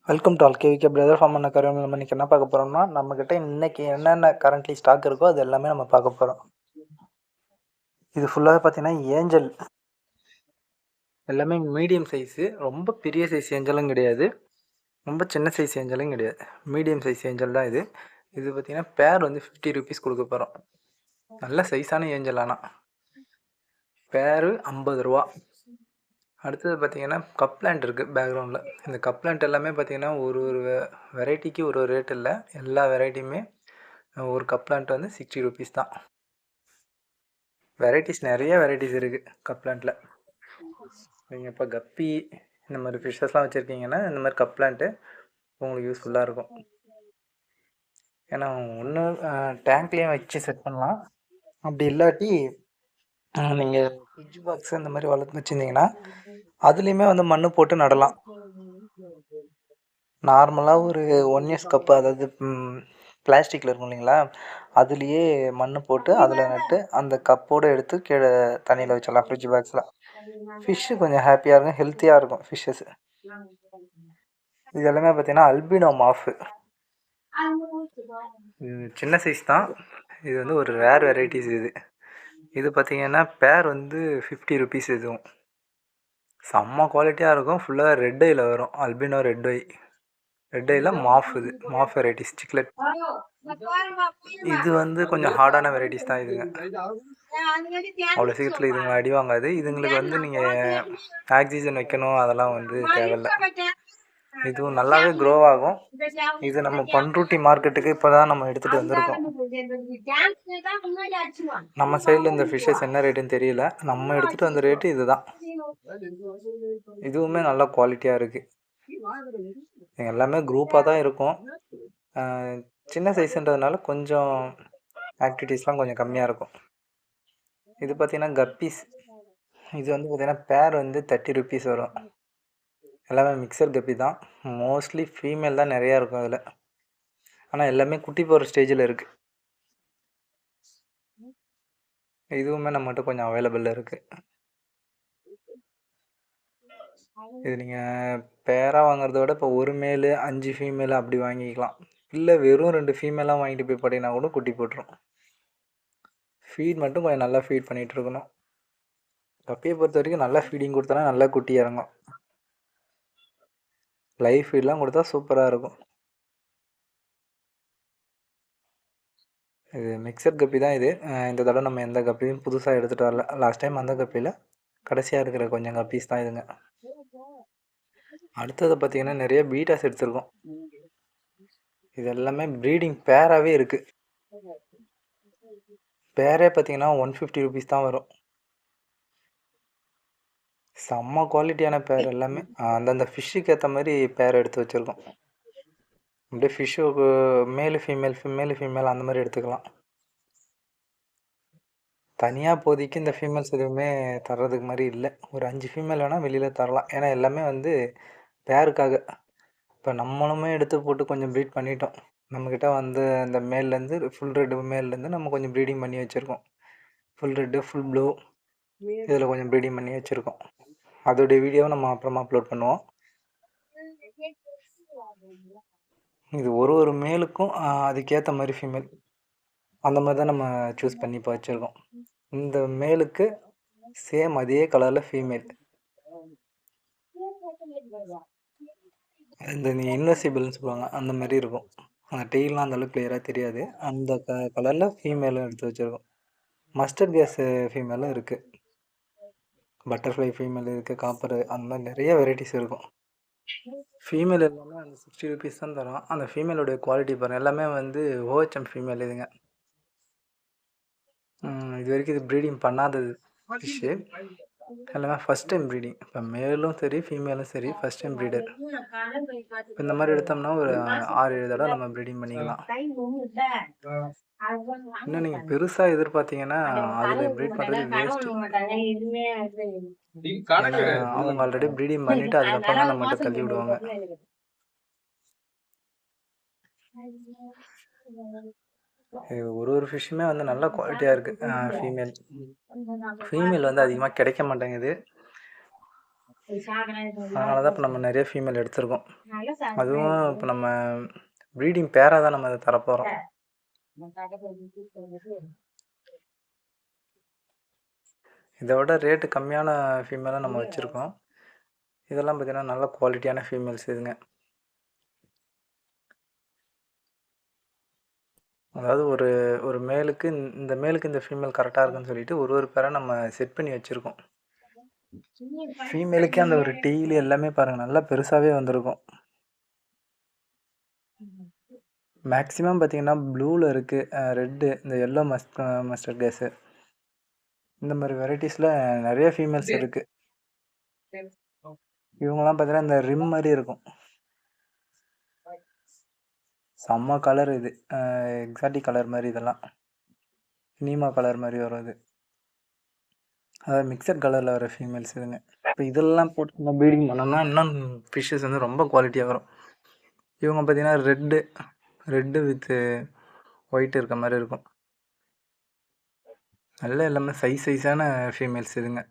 Welcome to ஆல்கேவிகே brother form பண்ண கருவி. நம்ம இன்றைக்கி என்ன பார்க்க போகிறோம்னா, நம்மக்கிட்ட இன்றைக்கி என்னென்ன கரண்ட்லி ஸ்டாக் இருக்கோ அது எல்லாமே நம்ம பார்க்க போகிறோம். இது ஃபுல்லாக பார்த்தீங்கன்னா ஏஞ்சல் எல்லாமே மீடியம் சைஸு, ரொம்ப பெரிய சைஸ் ஏஞ்சலும் கிடையாது, ரொம்ப சின்ன சைஸ் ஏஞ்சலும் கிடையாது, மீடியம் சைஸ் ஏஞ்சல் தான் இது. இது பார்த்திங்கன்னா பேர் வந்து 50 ருபீஸ் கொடுக்க போகிறோம். நல்ல சைஸான ஏஞ்சல். ஆனால் பேரு 50 ரூபா. அடுத்தது பார்த்திங்கன்னா கப் பிளான்ட் இருக்குது பேக்ரவுண்டில். இந்த கப் பிளான்ட் எல்லாமே பார்த்திங்கன்னா ஒரு வெரைட்டிக்கு ஒரு ரேட் இல்லை, எல்லா வெரைட்டியுமே ஒரு கப் பிளான்ட் வந்து 60 ருபீஸ் தான். வெரைட்டிஸ் நிறைய வெரைட்டிஸ் இருக்குது கப் பிளான்ட்டில். நீங்கள் இப்போ கப்பி இந்த மாதிரி ஃபிஷ்ஷஸ்லாம் வச்சுருக்கீங்கன்னா இந்த மாதிரி கப் பிளான்ட்டு உங்களுக்கு யூஸ்ஃபுல்லாக இருக்கும். ஏன்னா ஒன்று டேங்க்லேயும் வச்சு செட் பண்ணலாம், அப்படி இல்லாட்டி நீங்கள் ஃப்ரிட்ஜ் பாக்ஸ் இந்த மாதிரி வளர்த்து வச்சுருந்தீங்கன்னா அதுலேயுமே வந்து மண் போட்டு நடலாம். நார்மலாக ஒரு 1 இயர்ஸ் கப்பு, அதாவது பிளாஸ்டிக்கில் இருக்கும் இல்லைங்களா, அதுலேயே மண் போட்டு அதில் நட்டு அந்த கப்போடு எடுத்து கீழே தண்ணியில் வச்சிடலாம் ஃப்ரிட்ஜ் பாக்ஸில். ஃபிஷ்ஷு கொஞ்சம் ஹாப்பியாக இருக்கும், ஹெல்த்தியாக இருக்கும் ஃபிஷ்ஷஸ். இது எல்லாமே பார்த்தீங்கன்னா அல்பினோ மாஃபு. இது சின்ன சைஸ் தான், இது வந்து ஒரு ரேர் வெரைட்டிஸ். இது பார்த்தீங்கன்னா பேர் வந்து 50 ருபீஸ். இதுவும் செம்ம குவாலிட்டியாக இருக்கும், ஃபுல்லாக ரெட் ஐயில் வரும், அல்பினோ ரெட் ஐயில் மாஃப். இது மாஃப் வெரைட்டிஸ் சிக்லெட். இது வந்து கொஞ்சம் ஹார்டான வெரைட்டிஸ் தான் இதுங்க, அவ்வளோ சீக்கிரத்தில் இதுங்க அடி வாங்காது. இதுங்களுக்கு வந்து நீங்கள் ஆக்சிஜன் வைக்கணும், அதெல்லாம் வந்து தேவையில்லை. இதுவும் நல்லாவே க்ரோ ஆகும். இது நம்ம பண்ருட்டி மார்க்கெட்டுக்கு இப்போ தான் நம்ம எடுத்துகிட்டு வந்திருக்கோம். நம்ம சைடில் இந்த ஃபிஷ்ஷஸ் என்ன ரேட்டுன்னு தெரியல, நம்ம எடுத்துகிட்டு வந்த ரேட்டு இது தான். இதுவுமே நல்ல குவாலிட்டியாக இருக்குது. எல்லாமே குரூப்பாக தான் இருக்கும், சின்ன சைஸுன்றதுனால கொஞ்சம் ஆக்டிவிட்டீஸ்லாம் கொஞ்சம் கம்மியாக இருக்கும். இது பார்த்திங்கன்னா கப்பீஸ். இது வந்து பார்த்திங்கன்னா பேர் வந்து 30 ருபீஸ் வரும். எல்லாமே மிக்சர் கப்பி தான், மோஸ்ட்லி ஃபீமேல் தான் நிறையா இருக்கும் அதில். ஆனால் எல்லாமே குட்டி போகிற ஸ்டேஜில் இருக்குது. இதுவுமே நம்மகிட்ட கொஞ்சம் அவைலபிளில் இருக்குது. இது நீங்கள் பேராக வாங்குறத விட இப்போ ஒரு மேலு 5 ஃபீமேலு அப்படி வாங்கிக்கலாம், இல்லை வெறும் 2 ஃபீமேலாக வாங்கிட்டு போய் போட்டிங்கன்னா கூட குட்டி போட்டுரும். ஃபீட் மட்டும் கொஞ்சம் நல்லா ஃபீட் பண்ணிகிட்டு இருக்கணும். கப்பியை பொறுத்த வரைக்கும் நல்லா ஃபீடிங் கொடுத்தனா நல்லா குட்டி இறங்கும். லைவ் ஃபீட்லாம் கொடுத்தா சூப்பராக இருக்கும். இது மிக்சர் கப்பி தான் இது. இந்த தடவை நம்ம எந்த கப்பியும் புதுசாக எடுத்துகிட்டு வரல, லாஸ்ட் டைம் அந்த கப்பியில் கடைசியாக இருக்கிற கொஞ்சம் கப்பீஸ் தான் இதுங்க. அடுத்தது பார்த்திங்கன்னா நிறைய பீட்டாஸ் எடுத்துருக்கோம். இது எல்லாமே ப்ரீடிங் பேராகவே இருக்குது. பேரே பார்த்திங்கன்னா 150 ருபீஸ் தான் வரும். செம்ம குவாலிட்டியான பேர் எல்லாமே. அந்தந்த ஃபிஷ்ஷுக்கு ஏற்ற மாதிரி பேர் எடுத்து வச்சுருக்கோம். அப்படியே ஃபிஷ்ஷுக்கு மேலு ஃபீமேல் அந்த மாதிரி எடுத்துக்கலாம். தனியாக இப்போதைக்கு இந்த ஃபீமேல்ஸ் எதுவுமே தர்றதுக்கு மாதிரி இல்லை. ஒரு 5 ஃபீமேல் வேணால் வெளியில் தரலாம், ஏன்னா எல்லாமே வந்து பேருக்காக. இப்போ நம்மளுமே எடுத்து போட்டு கொஞ்சம் ப்ரீட் பண்ணிட்டோம். நம்மக்கிட்ட வந்து அந்த மேல்லேருந்து ஃபுல் ரெட் மேல்லேருந்து நம்ம கொஞ்சம் ப்ரீடிங் பண்ணி வச்சுருக்கோம். ஃபுல் ரெட்டு, ஃபுல் ப்ளூ, இதில் கொஞ்சம் ப்ரீடிங் பண்ணி வச்சுருக்கோம். அதோடைய வீடியோவை நம்ம அப்புறமா அப்லோட் பண்ணுவோம். இது ஒரு மேலுக்கும் அதுக்கேற்ற மாதிரி ஃபீமேல் அந்த மாதிரி தான் நம்ம சூஸ் பண்ணி இப்போ வச்சுருக்கோம். இந்த மேலுக்கு சேம் அதே கலரில் ஃபீமேல். இந்த இன்வெசிபிள்னு சொல்லுவாங்க, அந்த மாதிரி இருக்கும். அந்த டெய்லாம் அந்தளவுக்கு கிளியராக தெரியாது, அந்த கலரில் ஃபீமேலும் எடுத்து வச்சுருக்கோம். மஸ்டர்ட் கேஸு ஃபீமேலும் இருக்குது, பட்டர்ஃப்ளை ஃபீமேல் இருக்குது, காப்பரு, அந்த மாதிரி நிறைய வெரைட்டிஸ் இருக்கும். ஃபீமேல் எல்லாமே அந்த 60 ருபீஸ் தான் தரும். அந்த ஃபீமேலோடைய குவாலிட்டி பாருங்கள், எல்லாமே வந்து OHM ஃபீமேல் இதுங்க. இது வரைக்கும் இது ப்ரீடிங் பண்ணாதது ஃபிஷ்ஷு, எல்லாமே ஃபஸ்ட் டைம் ப்ரீடிங். இப்போ மேலும் சரி ஃபீமேலும் சரி ஃபஸ்ட் டைம் ப்ரீடர். இப்போ இந்த மாதிரி எடுத்தோம்னா ஒரு 6-7 தடவை நம்ம ப்ரீடிங் பண்ணிக்கலாம். இன்னும் நீங்கள் பெருசாக எதிர்பார்த்தீங்கன்னா அதில் ப்ரீட் பண்ணுறது வேஸ்ட்டு. அவங்க ஆல்ரெடி ப்ரீடிங் பண்ணிவிட்டு அதுக்கப்புறம் தான் நம்மகிட்ட தள்ளி விடுவாங்க. ஒரு ஃபிஷ்ஷுமே வந்து நல்ல குவாலிட்டியாக இருக்குது. ஃபீமேல் வந்து அதிகமாக கிடைக்க மாட்டேங்குது. அதனால தான் இப்போ நம்ம நிறைய ஃபீமேல் எடுத்திருக்கோம். அதுவும் இப்போ நம்ம ப்ரீடிங் பேராக தான் நம்ம அதை தரப்போகிறோம். இதை விட ரேட்டு கம்மியான ஃபீமேலாக நம்ம வச்சுருக்கோம். இதெல்லாம் பார்த்திங்கன்னா நல்ல குவாலிட்டியான ஃபீமேல்ஸ் இதுங்க. அதாவது ஒரு ஒரு மேலுக்கு இந்த மேலுக்கு இந்த ஃபீமேல் கரெக்டாக இருக்குன்னு சொல்லிட்டு ஒரு பேரை நம்ம செட் பண்ணி வச்சுருக்கோம். ஃபீமேலுக்கே அந்த ஒரு டீலு எல்லாமே பாருங்கள் நல்லா பெருசாகவே வந்திருக்கும். மேக்ஸிமம் பார்த்திங்கன்னா ப்ளூவில் இருக்குது, ரெட்டு, இந்த எல்லோ மஸ்டர்ட் கேஸு, இந்த மாதிரி வெரைட்டிஸில் நிறைய ஃபீமேல்ஸ் இருக்குது. இவங்கெல்லாம் பார்த்தீங்கன்னா இந்த ரிம் மாதிரி இருக்கும். செம்ம கலர் இது, எக்ஸாட்டிக் கலர் மாதிரி. இதெல்லாம் நீமா கலர் மாதிரி வரும் இது. அதாவது மிக்சட் கலரில் வர ஃபீமேல்ஸ் இதுங்க. இப்போ இதெல்லாம் போட்டு நம்ம ப்ரீடிங் பண்ணோம்னா இன்னும் ஃபிஷ்ஷஸ் வந்து ரொம்ப குவாலிட்டியாக வரும். இவங்க பார்த்தீங்கன்னா ரெட்டு வித்து ஒயிட் இருக்க மாதிரி இருக்கும். நல்ல எல்லாமே சைஸான ஃபீமேல்ஸ் இதுங்க.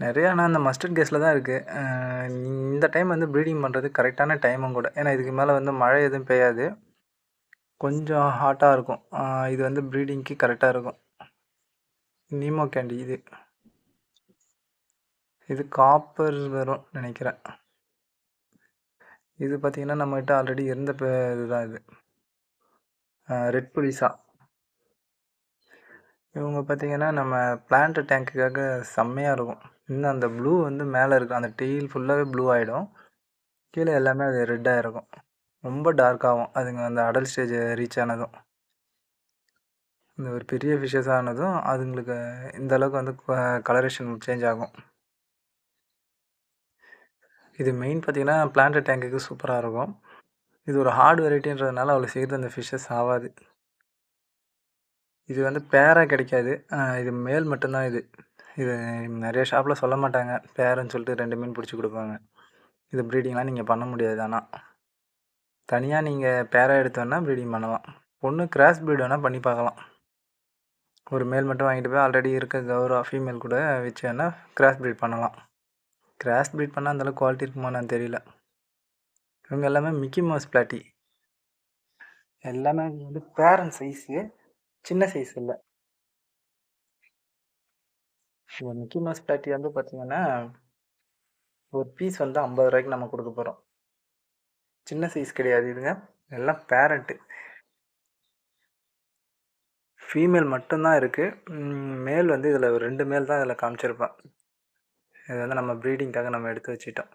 நிறையா ஆனால் அந்த மஸ்டர்ட் கேஸில் தான் இருக்குது. இந்த டைம் வந்து ப்ரீடிங் பண்ணுறது கரெக்டான டைமும் கூட. ஏன்னா இதுக்கு மேலே வந்து மழை எதுவும் பெய்யாது, கொஞ்சம் ஹாட்டாக இருக்கும். இது வந்து ப்ரீடிங்க்கு கரெக்டாக இருக்கும். நீமோ கேண்டி இது காப்பர் வரும் நினைக்கிறேன். இது பார்த்திங்கன்னா நம்மகிட்ட ஆல்ரெடி இருந்த இதுதான் இது, ரெட் புலிசா. இவங்க பார்த்திங்கன்னா நம்ம பிளான்ட் டேங்க்குக்காக செம்மையாக இருக்கும். இன்னும் அந்த ப்ளூ வந்து மேலே இருக்கும், அந்த டெயில் ஃபுல்லாகவே ப்ளூ ஆகிடும், கீழே எல்லாமே அது ரெட்டாக இருக்கும், ரொம்ப டார்க்காகும் அதுங்க அந்த அடல்ட் ஸ்டேஜ் ரீச் ஆனதும். இந்த ஒரு பெரிய ஃபிஷ்ஷஸ் ஆனதும் அதுங்களுக்கு இந்த அளவுக்கு வந்து கலரேஷன் சேஞ்ச் ஆகும். இது மெயின் பார்த்திங்கன்னா பிளான்ட் டேங்க்குக்கு சூப்பராக இருக்கும். இது ஒரு ஹார்ட் வெரைட்டின்றதுனால அவ்வளோ சீக்கிரம் அந்த ஃபிஷ்ஷஸ் ஆகாது. இது வந்து பேராக கிடைக்காது, இது மேல் மட்டும்தான். இது நிறைய ஷாப்பில் சொல்ல மாட்டாங்க பேருன்னு சொல்லிட்டு 2 மீன் பிடிச்சி கொடுப்பாங்க. இது ப்ரீடிங்லாம் நீங்கள் பண்ண முடியாது. ஆனால் தனியாக நீங்கள் பேராக எடுத்து வேணால் ப்ரீடிங் பண்ணலாம். ஒன்று கிராஸ் ப்ரீட் வேணால் பண்ணி பார்க்கலாம். ஒரு மேல் மட்டும் வாங்கிட்டு போய் ஆல்ரெடி இருக்க கௌரவா ஃபீமேல் கூட வச்சு வேணால் கிராஸ் ப்ரீட் பண்ணலாம். கிராஸ் ப்ரீட் பண்ணால் அந்தளவுக்கு குவாலிட்டி இருக்குமான்னு தெரியல. இவங்க எல்லாமே மிக்கி மவுஸ் பிளாட்டி, எல்லாமே வந்து பேரண்ட் சைஸு, சின்ன சைஸ் இல்லை. இந்த மிக்கி மவுஸ் பிளாட்டி வந்து பார்த்திங்கன்னா ஒரு பீஸ் வந்து 50 ரூபாய்க்கு நம்ம கொடுக்க போகிறோம். சின்ன சைஸ் கிடையாது இதுங்க, எல்லாம் பேரண்ட்டு. ஃபீமேல் மட்டும்தான் இருக்குது, மேல் வந்து இதில் ஒரு 2 மேல் தான் இதில் காமிச்சிருப்பேன். இது வந்து நம்ம ப்ரீடிங்காக நம்ம எடுத்து வச்சிட்டோம்,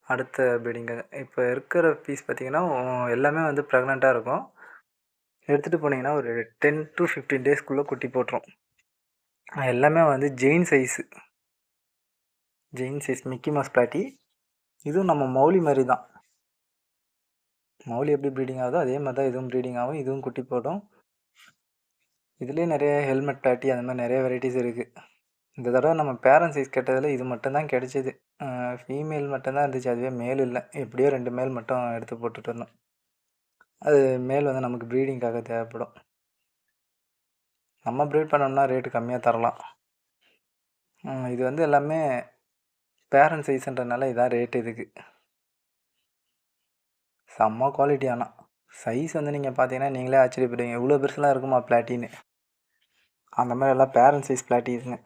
அடுத்த ப்ரீடிங்காக. இப்போ இருக்கிற பீஸ் பார்த்திங்கன்னா எல்லாமே வந்து ப்ரெக்னெண்ட்டாக இருக்கும். எடுத்துகிட்டு போனீங்கன்னா ஒரு 10 to 15 டேஸ்க்குள்ளே குட்டி போட்டுரும். எல்லாமே வந்து ஜெயின் சைஸ் மிக்கி மவுஸ் பிளாட்டி. இதுவும் நம்ம மௌலி மாதிரி தான். மௌலி எப்படி ப்ரீடிங் ஆகுதோ அதே மாதிரி தான் இதுவும் ப்ரீடிங் ஆகும், இதுவும் குட்டி போடும். இதுலேயே நிறைய ஹெல்மெட் பிளாட்டி அந்த மாதிரி நிறைய வெரைட்டிஸ் இருக்குது. இந்த தடவை நம்ம பேரண்ட் சைஸ் கேட்டதில் இது மட்டும்தான் கிடச்சிது. ஃபீமேல் மட்டும்தான் இருந்துச்சு, அதுவே மேல் இல்லை. எப்படியோ 2 மேல் மட்டும் எடுத்து போட்டுட்டு இருந்தோம். அது மேல் வந்து நமக்கு ப்ரீடிங்காக தேவைப்படும். நம்ம ப்ரீட் பண்ணோம்னா ரேட்டு கம்மியாக தரலாம். இது வந்து எல்லாமே பேரண்ட் சைஸ்ன்றதுனால இதான் ரேட்டு இதுக்கு. செம்ம குவாலிட்டி. ஆனால் சைஸ் வந்து நீங்கள் பார்த்தீங்கன்னா நீங்களே ஆச்சரியப்படுவீங்க, இவ்வளோ பெருசுலாம் இருக்குமா பிளாட்டின்னு. அந்த மாதிரி எல்லாம் பேரண்ட் சைஸ் பிளாட்டி இதுங்க.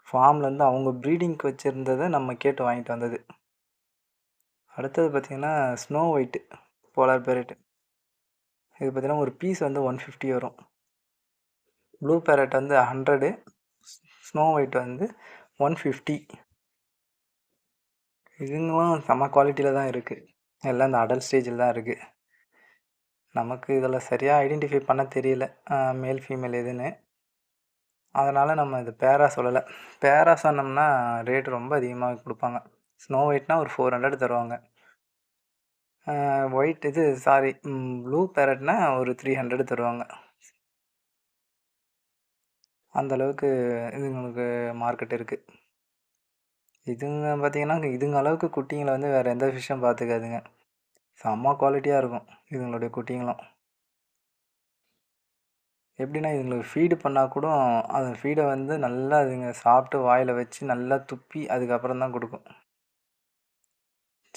ஃபார்ம்லேருந்து அவங்க ப்ரீடிங்க்கு வச்சுருந்ததை நம்ம கேட்டு வாங்கிட்டு வந்தது. அடுத்தது பார்த்திங்கன்னா ஸ்னோ ஒயிட்டு போலார் பேரட். இது பார்த்திங்கன்னா ஒரு பீஸ் வந்து 150 வரும். ப்ளூ பேரட் வந்து 100, ஸ்னோ ஒயிட் வந்து 150. இதுங்களும் செம்ம குவாலிட்டியில் தான் இருக்குது, எல்லாம் இந்த அடல்ட் ஸ்டேஜில் தான் இருக்குது. நமக்கு இதில் சரியாக ஐடென்டிஃபை பண்ண தெரியல மேல் ஃபீமேல் எதுன்னு, அதனால் நம்ம இது பேரா சொல்லலை. பேரா சொன்னோம்னா ரேட்டு ரொம்ப அதிகமாக கொடுப்பாங்க. ஸ்னோ ஒயிட்னால் ஒரு 400 தருவாங்க. ஒயிட் ப்ளூ பேரட்னா ஒரு 300 தருவாங்க. அந்தளவுக்கு இதுங்களுக்கு மார்க்கெட் இருக்குது. இதுங்க பார்த்திங்கன்னா இதுங்க அளவுக்கு குட்டிங்களை வந்து வேறு எந்த ஃபிஷ்ஷும் பார்த்துக்காதுங்க. செம்ம குவாலிட்டியாக இருக்கும் இதுங்களுடைய குட்டிங்களும். எப்படின்னா இதுங்களுக்கு ஃபீடு பண்ணால் கூட அந்த ஃபீடை வந்து நல்லா அதுங்க சாப்பிட்டு வாயில் வச்சு நல்லா துப்பி அதுக்கப்புறம் தான் கொடுக்கும்.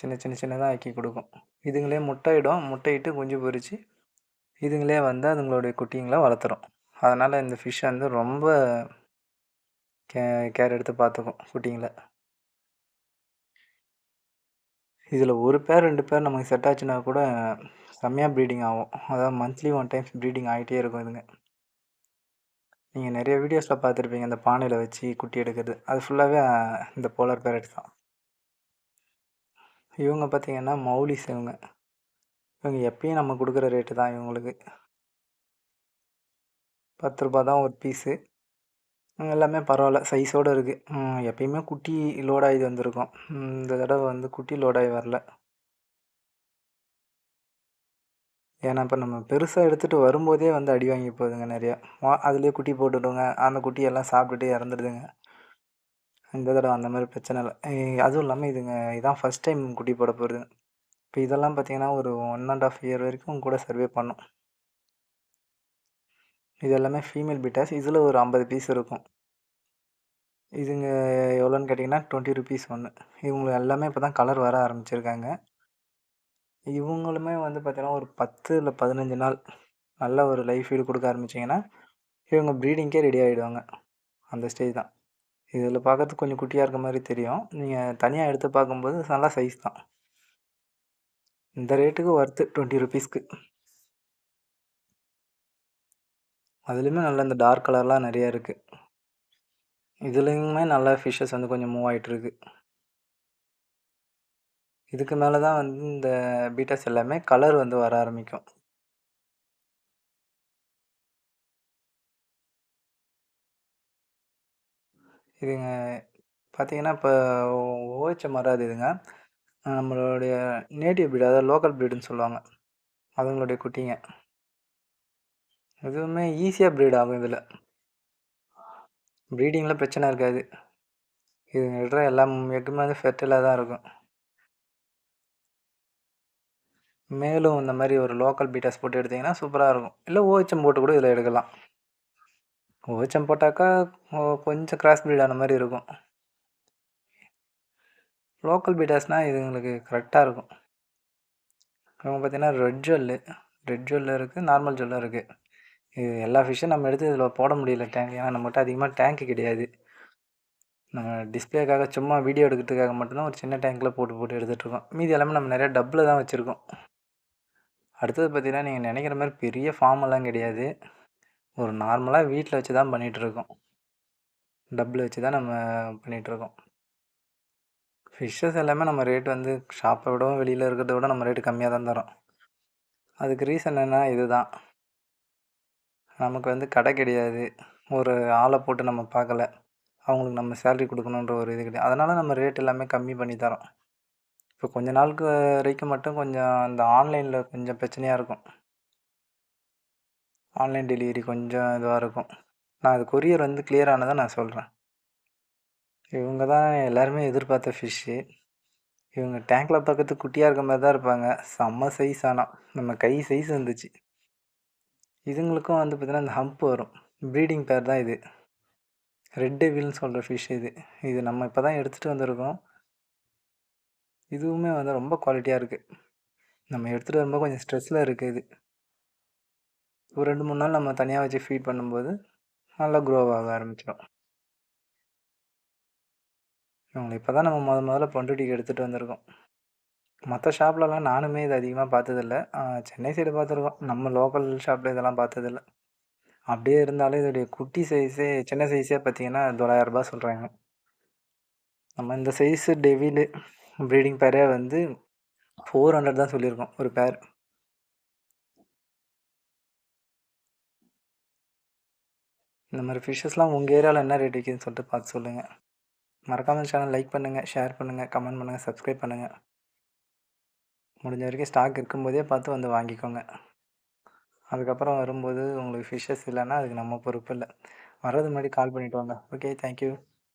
சின்ன சின்ன சின்னதாக ஆக்கி கொடுக்கும். இதுங்களே முட்டையிடும். முட்டையிட்டு குஞ்சு பொரித்து இதுங்களே வந்து அதுங்களுடைய குட்டிங்களை வளர்த்துரும். அதனால் இந்த ஃபிஷ் வந்து ரொம்ப கேர் எடுத்து பார்த்துக்கும் குட்டிங்களை. இதில் ஒரு பேர் 2 பேர் நமக்கு செட் ஆச்சுன்னா கூட செம்மையாக ப்ரீடிங் ஆகும். அதாவது மந்த்லி 1 டைம்ஸ் ப்ரீடிங் ஆகிட்டே இருக்கும் இதுங்க. நீங்கள் நிறைய வீடியோஸில் பார்த்துருப்பீங்க இந்த பானையில் வச்சு குட்டி எடுக்கிறது. அது ஃபுல்லாகவே இந்த போலார் பேரட்ஸ் தான். இவங்க பார்த்தீங்கன்னா மௌலிஸ் இவங்க. இவங்க எப்பயும் நம்ம கொடுக்குற ரேட்டு தான் இவங்களுக்கு. 10 ரூபா தான் ஒரு பீஸு. எல்லாமே பரவாயில்ல சைஸோடு இருக்குது. எப்பயுமே குட்டி லோடாகி வந்திருக்கும். இந்த தடவை வந்து குட்டி லோடாகி வரல. ஏன்னா இப்போ நம்ம பெருசாக எடுத்துகிட்டு வரும்போதே வந்து அடி வாங்கி போகுதுங்க நிறையா. அதுலேயே குட்டி போட்டுடுங்க. அந்த குட்டியெல்லாம் சாப்பிட்டுட்டு இறந்துடுதுங்க. இந்த தடவை அந்த மாதிரி பிரச்சனை இல்லை. அதுவும் இல்லாமல் இதுங்க இதான் ஃபஸ்ட் டைம் குட்டி போட போகுதுங்க. இப்போ இதெல்லாம் பார்த்தீங்கன்னா ஒரு 1½ இயர் வரைக்கும் கூட சர்வே பண்ணும். இது எல்லாமே ஃபீமேல் பீட்டாஸ். இதில் ஒரு 50 பீஸ் இருக்கும். இதுங்க எவ்வளோன்னு கேட்டிங்கன்னா 20 ருபீஸ் ஒன்று. இவங்க எல்லாமே இப்போ தான் கலர் வர ஆரம்பிச்சிருக்காங்க. இவங்களுமே வந்து பார்த்தீங்கன்னா ஒரு 10 இல்லை 15 நாள் நல்ல ஒரு லைஃப் ஃபீடு கொடுக்க ஆரம்பிச்சிங்கன்னா இவங்க ப்ரீடிங்க்கே ரெடி ஆகிடுவாங்க. அந்த ஸ்டேஜ் தான். இதில் பார்க்கறதுக்கு கொஞ்சம் குட்டியாக இருக்க மாதிரி தெரியும். நீங்கள் தனியாக எடுத்து பார்க்கும்போது நல்லா சைஸ் தான். இந்த ரேட்டுக்கு ஒர்த்து 20 ருபீஸ்க்கு. அதுலேயுமே நல்ல இந்த டார்க் கலர்லாம் நிறையா இருக்குது. இதுலேயுமே நல்ல ஃபிஷ்ஷஸ் வந்து கொஞ்சம் மூவ் ஆகிட்டுருக்கு. இதுக்கு மேலே தான் வந்து இந்த பீட்டாஸ் எல்லாமே கலர் வந்து வர ஆரம்பிக்கும். இதுங்க பார்த்தீங்கன்னா இப்போ OHM வராது இதுங்க. நம்மளுடைய நேட்டிவ் ப்ரீட் அதாவது லோக்கல் ப்ரீடுன்னு சொல்லுவாங்க. அதுங்களுடைய குட்டிங்க. எதுவுமே ஈஸியாக ப்ரீட் ஆகும் இதில். ப்ரீடிங்கில் பிரச்சனை இருக்காது. இதுங்க விடுற எல்லா எக்குமே வந்து ஃபெர்டிலாக தான் இருக்கும். மேலும் இந்த மாதிரி ஒரு லோக்கல் பீட்டாஸ் போட்டு எடுத்திங்கன்னா சூப்பராக இருக்கும். இல்லை OHM போட்டு கூட இதில் எடுக்கலாம். OHM போட்டாக்கா கொஞ்சம் கிராஸ் ப்ரீட் ஆன மாதிரி இருக்கும். லோக்கல் பீட்டாஸ்னால் இதுங்களுக்கு கரெக்டாக இருக்கும். இவங்க பார்த்தீங்கன்னா ரெட் ஜுவல் இருக்குது, நார்மல் ஜுவல்லும் இருக்குது. இது எல்லா ஃபிஷ்ஷும் நம்ம எடுத்து இதில் போட முடியல டேங்க். ஏன்னா நம்மகிட்ட அதிகமாக டேங்க்கு கிடையாது. நம்ம டிஸ்பிளேக்காக சும்மா வீடியோ எடுக்கிறதுக்காக மட்டும்தான் ஒரு சின்ன டேங்க்கில் போட்டு எடுத்துகிட்ருக்கோம். மீதி எல்லாமே நம்ம நிறையா டப்பில் தான் வச்சுருக்கோம். அடுத்தது பார்த்திங்கன்னா நீங்கள் நினைக்கிற மாதிரி பெரிய ஃபார்மெல்லாம் கிடையாது. ஒரு நார்மலாக வீட்டில் வச்சு தான் பண்ணிகிட்ருக்கோம். டப்பில் வச்சு தான் நம்ம பண்ணிகிட்ருக்கோம். ஃபிஷ்ஷஸ் எல்லாமே நம்ம ரேட் வந்து ஷாப்பை விடவும் வெளியில் இருக்கிறத விட நம்ம ரேட்டு கம்மியாக தான் தரோம். அதுக்கு ரீசன் என்ன இது தான். நமக்கு வந்து கடை கிடையாது. ஒரு ஆளை போட்டு நம்ம பார்க்கல. அவங்களுக்கு நம்ம சேலரி கொடுக்கணுன்ற ஒரு இது கிடையாது. அதனால் நம்ம ரேட் எல்லாமே கம்மி பண்ணி தரோம். இப்போ கொஞ்ச நாளுக்கு வரைக்கும் மட்டும் கொஞ்சம் இந்த ஆன்லைனில் கொஞ்சம் பிரச்சனையாக இருக்கும். ஆன்லைன் டெலிவரி கொஞ்சம் இதுவாக இருக்கும். நான் அது கொரியர் வந்து கிளியர் ஆனதை நான் சொல்கிறேன். இவங்க தான் எல்லாருமே எதிர்பார்த்த ஃபிஷ்ஷு. இவங்க டேங்க்கில் பார்க்கறதுக்கு குட்டியாக இருக்க மாதிரி தான் இருப்பாங்க. செம்ம சைஸ் ஆனால் நம்ம கை சைஸ் இருந்துச்சு. இதுங்களுக்கும் வந்து பார்த்திங்கன்னா இந்த ஹம்ப் வரும். ப்ரீடிங் பேர் தான் இது. ரெட் டெவில்னு சொல்கிற ஃபிஷ் இது. இது நம்ம இப்போ தான் எடுத்துகிட்டு வந்திருக்கோம். இதுவுமே வந்து ரொம்ப குவாலிட்டியாக இருக்குது. நம்ம எடுத்துகிட்டு வரும்போது கொஞ்சம் ஸ்ட்ரெஸ்ஸில் இருக்குது இது. ஒரு 2-3 நாள் நம்ம தனியாக வச்சு ஃபீட் பண்ணும்போது நல்லா க்ரோ ஆக ஆரம்பிச்சிடும். இவங்களை இப்போ தான் நம்ம முதல்ல பண்ருட்டிக்கு எடுத்துகிட்டு வந்திருக்கோம். மற்ற ஷாப்லலாம் நானுமே இது அதிகமாக பார்த்ததில்ல. சென்னை சைடு பார்த்துருக்கோம். நம்ம லோக்கல் ஷாப்பில் இதெல்லாம் பார்த்ததில்ல. அப்படியே இருந்தாலும் இதோடைய குட்டி சைஸே சின்ன சைஸே பார்த்தீங்கன்னா $900 சொல்கிறாங்க. நம்ம இந்த சைஸு டெவிலு ப்ரீடிங் பேரே வந்து 400 தான் சொல்லியிருக்கோம் ஒரு பேர். இந்த மாதிரி ஃபிஷ்ஷஸ்லாம் உங்கள் ஏரியாவில் என்ன ரேட் விற்கிதுன்னு சொல்லிட்டு பார்த்து சொல்லுங்கள். மறக்காமல் சேனல் லைக் பண்ணுங்கள், ஷேர் பண்ணுங்கள், கமெண்ட் பண்ணுங்கள், சப்ஸ்கிரைப் பண்ணுங்கள். முடிஞ்ச வரைக்கும் ஸ்டாக் இருக்கும்போதே பார்த்து வந்து வாங்கிக்கோங்க. அதுக்கப்புறம் வரும்போது உங்களுக்கு ஃபிஷ்ஷஸ் இல்லைன்னா அதுக்கு நம்ம பொறுப்பு இல்லை. வர்றது முன்னாடி கால் பண்ணிவிட்டு வாங்க. Okay, thank you.